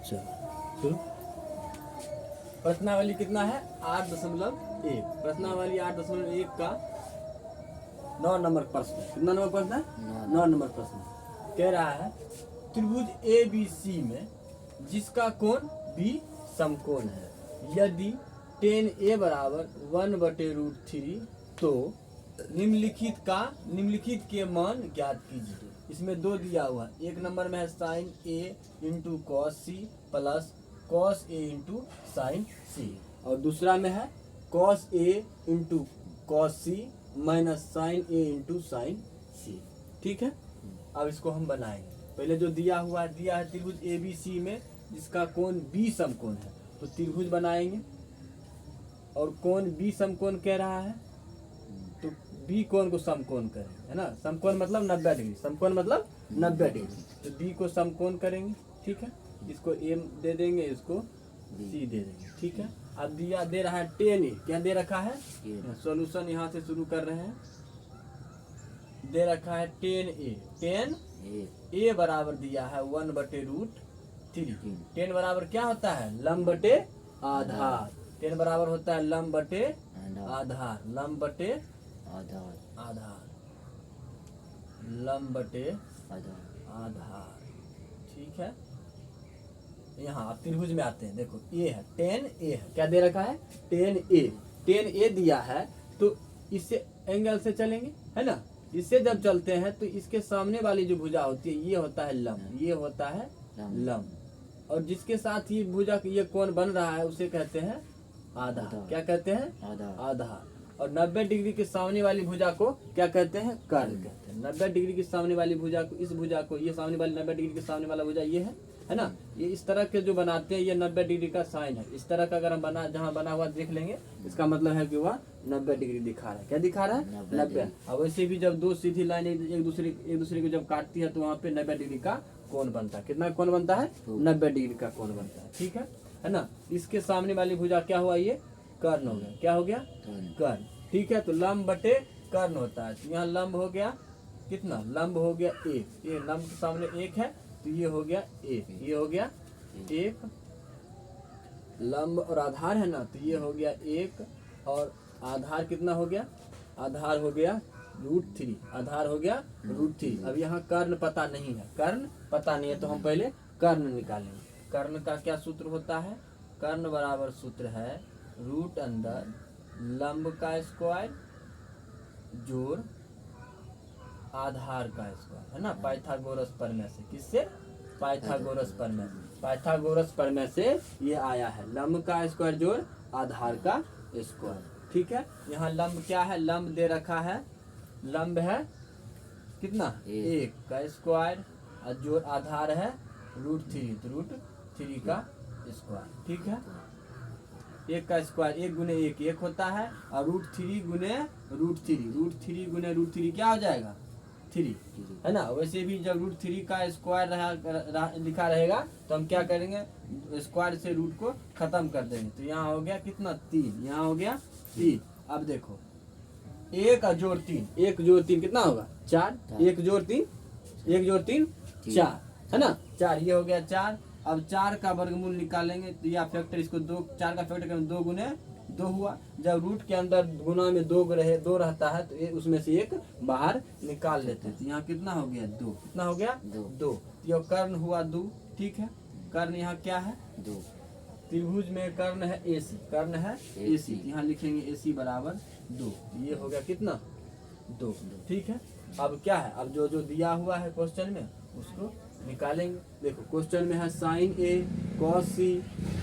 चलो शुरू। प्रश्नावली कितना है 8.1। प्रश्नावली 8.1 का 9 नंबर प्रश्न। कितना नंबर प्रश्न है? 9 नंबर प्रश्न। कह रहा है त्रिभुज ABC में जिसका कोण B समकोण है, यदि tan A बराबर 1/√3 तो निम्नलिखित के मान ज्ञात कीजिए। इसमें दो दिया हुआ है। एक नंबर में है sin A into cos C plus cos A into sine C, और दूसरा में है cos A into cos C minus sine A into sine C। ठीक है, अब इसको हम बनाएंगे। पहले जो दिया है त्रिभुज ABC में जिसका कोण B समकोण है, तो त्रिभुज बनाएंगे और कोण B समकोण कह रहा है तो B कोण को समकोण करेंगे, है ना। समकोण मतलब 90 डिग्री, समकोण मतलब 90 डिग्री, तो B को समकोण करेंगे। ठीक है, इसको A दे देंगे, इसको C दे देंगे। ठीक है, अब दिया दे रहा है tan A, क्या दे रखा है? सॉल्यूशन यहाँ से शुरू कर रहे हैं। दे रखा है tan A बराबर दिया है 1/√3। tan बराबर क्या होता है? लंब बटे आधार। tan बराबर होता है लंब बटे आधार, लंब बटे आधार, लंब बटे आधार। ठीक है, यहाँ आप त्रिभुज में आते हैं। देखो ये है tan A है, क्या दे रखा है? tan A दिया है, तो इससे एंगल से चलेंगे, है ना। इससे जब चलते हैं तो इसके सामने वाली जो भुजा होती है ये होता है लंब, ये होता है लंब, और जिसके साथ ये भुजा ये कोण बन रहा है उसे कहते हैं आधार। क्या कहते हैं? आधार। और 90 डिग्री के सामने वाली भुजा को क्या कहते हैं? कर्ण कहते हैं। 90 डिग्री के सामने वाली भुजा को, इस भुजा को, ये सामने वाली 90 डिग्री के सामने वाला भुजा ये है ना। ये इस तरह के जो बनाते हैं ये 90 डिग्री का साइन है। इस तरह का अगर हम जहाँ बना हुआ देख लेंगे, इसका मतलब है कि वह 90 डिग्री दिखा रहा है। क्या दिखा रहा है? 90। अब वैसे भी जब दो सीधी लाइन एक दूसरे को जब काटती है तो वहाँ पे 90 डिग्री का कोण बनता है। कितना कोण बनता है? 90 डिग्री का कोण बनता है। ठीक है ना। इसके सामने वाली भुजा क्या हुआ? ये कर्ण हो गया। क्या हो गया? कर्ण। ठीक है, तो लंब बटे कर्ण होता है। तो यहाँ लंब हो गया कितना? लंब हो गया 1। ये लंब के सामने 1 है तो ये हो गया 1, ये हो गया 1। लंब और आधार है ना, तो ये हो गया 1, और आधार कितना हो गया? आधार हो गया √3, आधार हो गया √3। अब यहाँ कर्ण पता नहीं है, कर्ण पता नहीं है तो हम पहले कर्ण निकालेंगे। कर्ण का क्या सूत्र होता है? कर्ण बराबर सूत्र है रूट अंदर लंब का स्क्वायर जोड़ आधार का स्क्वायर, है ना। पाइथागोरस प्रमेय से। किससे? पाइथागोरस प्रमेय से। पाइथागोरस प्रमेय से ये आया है, लंब का स्क्वायर जोड़ आधार का स्क्वायर। ठीक है, यहाँ लंब क्या है? लंब दे रखा है, लंब है कितना? 1 का स्क्वायर, और जोड़ आधार है √3, तो √3 का स्क्वायर। ठीक है, 1 का स्क्वायर 1 गुने 1 1 होता है, और √3 गुने √3, √3 गुने √3 क्या हो जाएगा? 3, है ना। वैसे भी जब √3 का स्क्वायर लिखा रहेगा तो हम क्या करेंगे? स्क्वायर से रूट को खत्म कर देंगे। तो यहाँ हो गया कितना? 3, यहाँ हो गया 3। अब देखो 1 जोड़ 3, 1 जोड़ 3 कितना होगा? 4। 1 जोड़ 3, 1 जोड़ 3 4, है ना। 4, ये हो गया 4। अब 4 का वर्गमूल निकालेंगे तो या फैक्टर, इसको 4 का फैक्टर करें 2 गुने 2 हुआ। जब रूट के अंदर गुना में 2 रहता है तो उसमें से 1 बाहर निकाल लेते हैं। तो यहाँ कितना हो गया? 2। कितना हो गया? 2। ये कर्ण हुआ 2। ठीक है, कर्ण यहाँ क्या है? 2। त्रिभुज में कर्ण है AC, कर्ण है AC, यहाँ लिखेंगे AC बराबर 2। ये हो गया कितना? 2। ठीक है, अब क्या है? अब जो दिया हुआ है क्वेश्चन में उसको निकालेंगे। देखो क्वेश्चन में है sin A cos C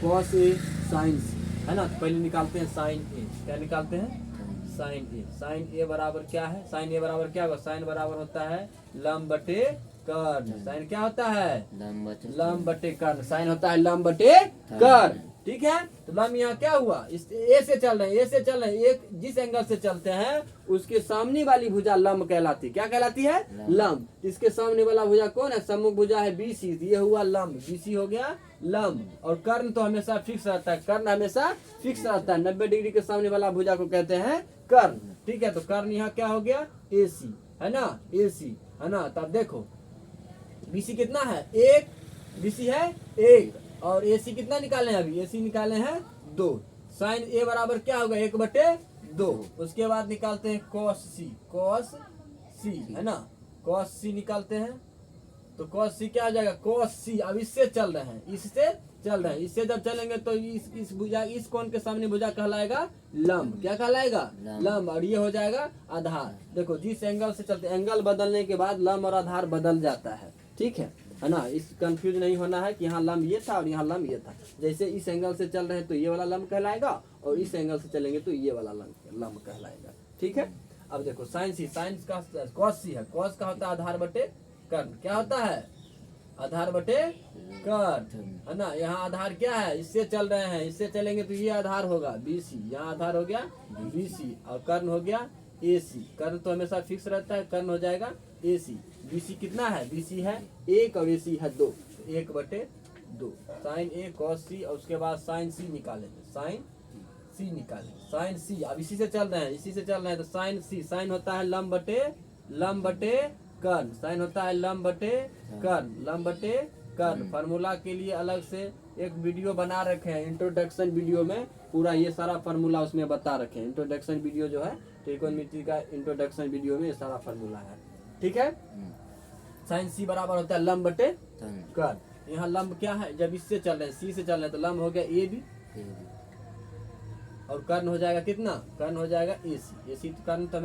cos A sin C, है ना। तो पहले निकालते हैं sin A। क्या निकालते हैं? sin A। sin A बराबर क्या है? sin A बराबर क्या होगा? sin बराबर होता है लंब बटे कर्ण। sin क्या होता है? लंब बटे कर्ण। sin होता है लंब बटे कर्ण। ठीक है, तो लंब यहाँ क्या हुआ? इस A से चल रहे हैं, एक जिस एंगल से चलते हैं उसके सामने वाली भुजा लंब कहलाती है। क्या कहलाती है? लंब। इसके सामने वाला भुजा कौन है? सम्मुख भुजा है BC, ये हुआ लंब, BC हो गया लंब। और कर्ण तो हमेशा फिक्स रहता है, कर्ण हमेशा फिक्स रहता है। 90 डिग्री के सामने वाला भुजा को कहते हैं कर्ण। ठीक है, तो कर्ण यहाँ क्या हो गया? AC, है ना, AC, है ना। तब देखो BC कितना है? 1, BC है 1, और AC कितना निकाले हैं अभी, AC निकाले हैं 2। साइन A बराबर क्या होगा 1/2। उसके बाद निकालते हैं cos C है ना, cos C निकालते हैं तो cos C क्या हो जाएगा cos C। अब इससे चल रहे हैं, इससे जब चलेंगे तो इस भुजा, इस कोण के सामने भुजा कहलाएगा लंब। क्या कहलाएगा, लंब। और ये हो जाएगा आधार। देखो जिस एंगल से चलते, एंगल बदलने के बाद लंब और आधार बदल जाता है, ठीक है ना। इस कंफ्यूज नहीं होना है कि यहाँ लंब ये था और यहाँ लंब ये था। जैसे इस एंगल से चल रहे हैं तो ये वाला लंब कहलाएगा, और इस एंगल से चलेंगे तो ये वाला लंब कहलाएगा, ठीक है। अब देखो साइन C, साइन का cos C है, cos का होता है आधार बटे कर्ण। क्या होता है, आधार बटे कर्ण, है ना। यहाँ आधार क्या है, इससे चल रहे हैं, इससे चलेंगे तो ये आधार होगा BC, यहाँ आधार हो गया BC, और कर्ण हो गया AC। कर्ण तो हमेशा फिक्स रहता है, कर्ण हो जाएगा AC। BC कितना है, BC है 1 और AC है 2, 1/2। साइन A cos C, और उसके बाद साइन C निकालेंगे, साइन C निकालेंगे, साइन C। अब इसी से चल रहे हैं, तो साइन C, साइन होता है लंब बटे कर्ण, साइन होता है लंब बटे कर्ण। फार्मूला के लिए अलग से एक वीडियो बना रखे हैं, इंट्रोडक्शन वीडियो में पूरा ये सारा फार्मूला उसमें बता रखे हैं। इंट्रोडक्शन वीडियो जो है ट्रिकोनोमेट्री का इंट्रोडक्शन वीडियो में ये सारा फार्मूला है, ठीक है। साइन C बराबर होता है लंब बटे कर्ण। यहाँ लंब क्या है, जब इससे चल रहे हैं C से चल रहे हैं तो लंब हो गया AB, और कर्ण हो जाएगा कितना, कर्ण हो जाएगा AC। कर्ण तो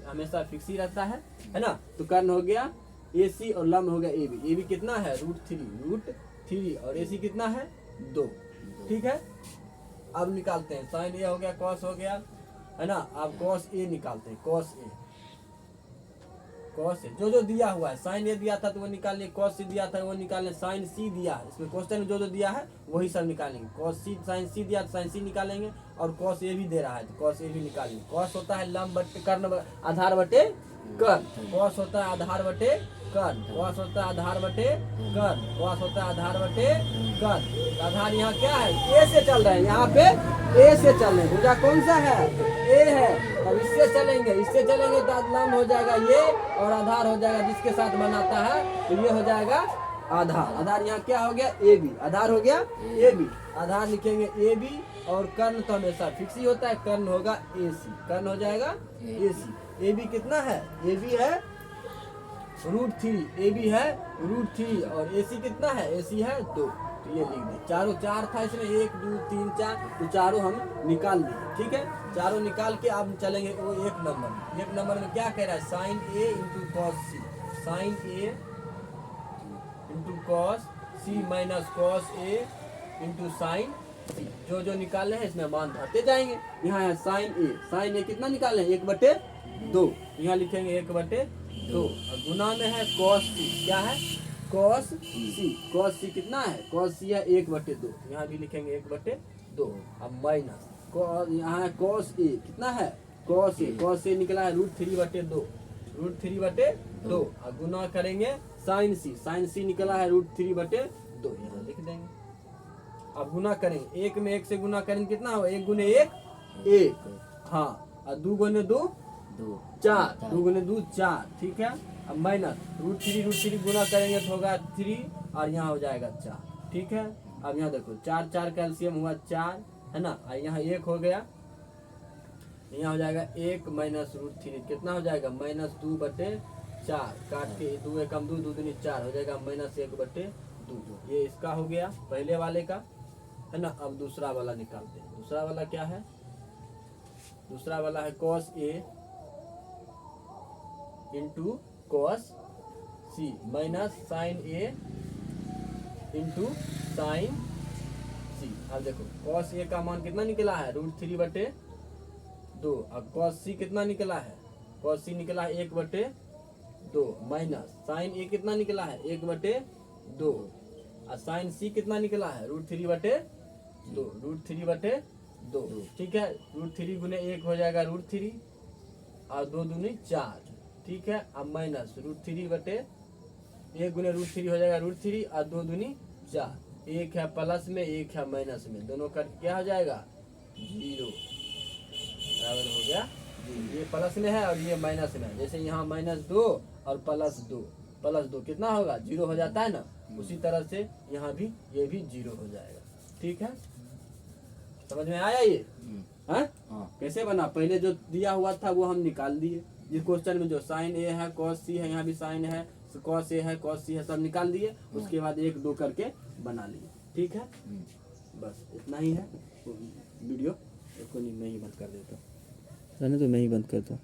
हमेशा फिक्स ही रहता है ना। तो कर्ण हो गया AC और लंब हो गया AB कितना है √3, और AC कितना है 2, ठीक है। अब निकालते हैं, साइन A हो गया, cos हो गया, है ना। अब cos A निकालते हैं, cos A जो दिया हुआ है, साइन A दिया था तो वो निकालने, cos C दिया था वो निकालने, साइन C दिया है, इसमें क्वेश्चन में जो दिया है वही सब निकालेंगे। cos C, साइन C दिया तो साइन C निकालेंगे, और cos A भी दे रहा है तो cos A भी निकालेंगे। cos होता है लंब बटे कर्ण, आधार बटे कर्ण। cos होता है आधार बटे कर्ण, cos होता है आधार बटे कर्ण, cos होता है आधार बटे कर्ण। आधार यहाँ क्या है, A से चल रहे हैं, यहाँ पे A से चल रहे हैं, भुजा कौन सा है, A है। अब इससे चलेंगे तो लंब हो जाएगा ये, और आधार हो जाएगा जिसके साथ बनाता है तो ये हो जाएगा आधार। आधार यहाँ क्या हो गया AB, आधार हो गया AB, आधार लिखेंगे AB। और कर्ण तो हमेशा फिक्स ही होता है, कर्ण होगा AC, कर्ण हो जाएगा AC। AB कितना है, AB है √3, AB है √3, और AC कितना है, AC है 2। तो ये लिख दे, चारों 4 था इसमें, 1 2 3 4, तो चारों हम निकाल लिए, ठीक है। चारों निकाल के अब चलेंगे वो एक नंबर में क्या कह रहा है, sine A into cos C, sine A into cos C minus cos A into sine C। जो निकाले हैं इसमें मान भरते जाएंगे। यहाँ है साइन A कितना निकाले, 1/2, यहाँ लिखेंगे 1/2, और गुना में है cos C, क्या है cos C कितना है, cos C है 1/2, यहाँ भी लिखेंगे 1/2। अब माइनस यहाँ है cos A, कितना है cos A निकला है √3/2, और गुना करेंगे साइन C निकला है √3/2, यहाँ लिख देंगे। अब गुना करेंगे, 1 में 1 से गुना करेंगे कितना होगा, 1 गुने 1, हाँ, और 2 गुने 2 4, 2 गुने 2 4, ठीक है। अब माइनस √3 गुना करेंगे तो होगा 3, और यहाँ हो जाएगा 4, ठीक है। अब यहाँ देखो 4 4 कैल्शियम हुआ 4, है ना। और यहाँ 1 हो गया, यहाँ हो जाएगा 1 माइनस √3 कितना हो जाएगा, -2/4, काट के 2 एकम 2, 2 दूनी 4 हो जाएगा, -1/2। ये इसका हो गया पहले वाले का, है ना। अब दूसरा वाला निकालते हैं। दूसरा वाला क्या है, दूसरा वाला है cos A into cos C minus sine A into sine C। अब देखो cos A का मान कितना निकला है, √3/2। अब cos C कितना निकला है, cos C निकला है 1/2, माइनस साइन A कितना निकला है 1/2, और साइन C कितना निकला है √3/2, ठीक है। √3 गुने 1 हो जाएगा √3, और 2 दूनी 4, ठीक है। अब माइनस √3/1 गुने √3 हो जाएगा √3, और 2 दूनी 4, 1 है प्लस में 1 है माइनस में, दोनों का क्या हो जाएगा 0, बराबर हो गया। ये प्लस में है और ये माइनस में है, जैसे यहाँ -2 और +2, प्लस 2 कितना होगा 0 हो जाता है ना। उसी तरह से यहाँ भी ये भी 0 हो जाएगा। ठीक है, समझ में आया ये? हाँ, कैसे बना? पहले जो दिया हुआ था वो हम निकाल दिए, जिस क्वेश्चन में जो साइन ए है कॉस सी है, यहाँ भी साइन है कॉस ए है कॉस सी है, सब निकाल दिए। उसके बाद 1 2 करके बना लिए। ठीक है, बस इतना ही है। वीडियो इसको नहीं बंद कर देता, तो मैं ही बंद करता।